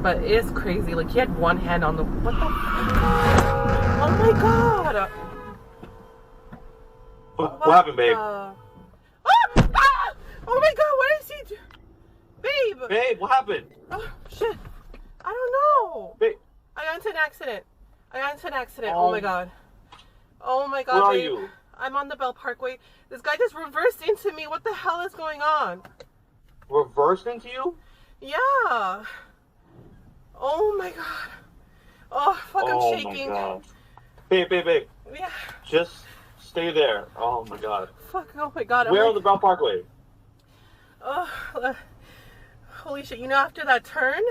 But it is crazy. Like, he had one hand on the... What the... Oh my god! What happened, babe? Ah! Ah! Oh my god, what is he doing? Babe! Babe, what happened? Oh, shit. I don't know. Babe. I got into an accident. Oh my god. Oh my god, Where are babe. you? I'm on the Bell Parkway. This guy just reversed into me. What the hell is going on? Reversed into you? Yeah. Oh my god. Oh, fuck, I'm shaking. Oh my god. Babe. Yeah. Just stay there. Oh my god. Fuck, oh my god. Where on the Bell Parkway? Oh, holy shit. You know, after that turn...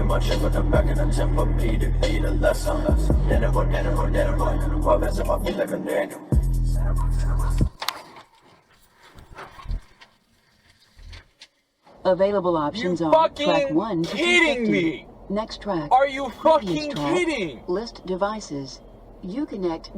My chip with the back in the tempo, P to P the lesson. Never, while that's in my feet like a Daniel. Available options are track 1 to 250. Next track. Are you fucking track, kidding? List devices. You connect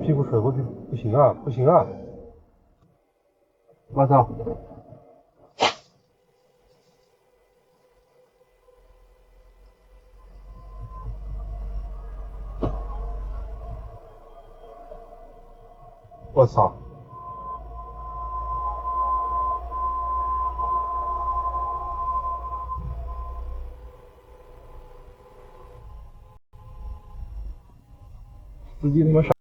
屁股甩过去不行啊，不行啊！我操！我操！司机他妈傻！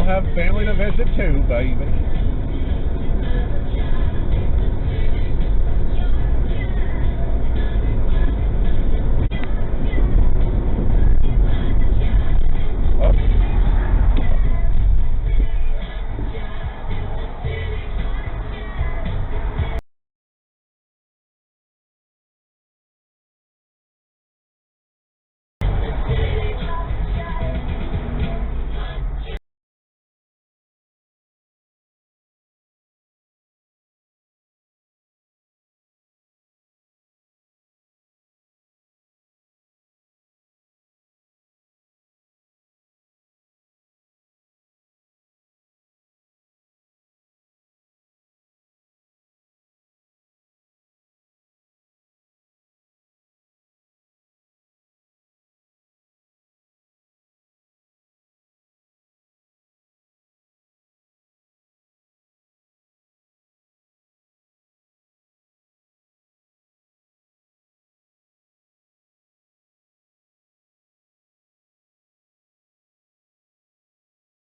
have family to visit too, baby.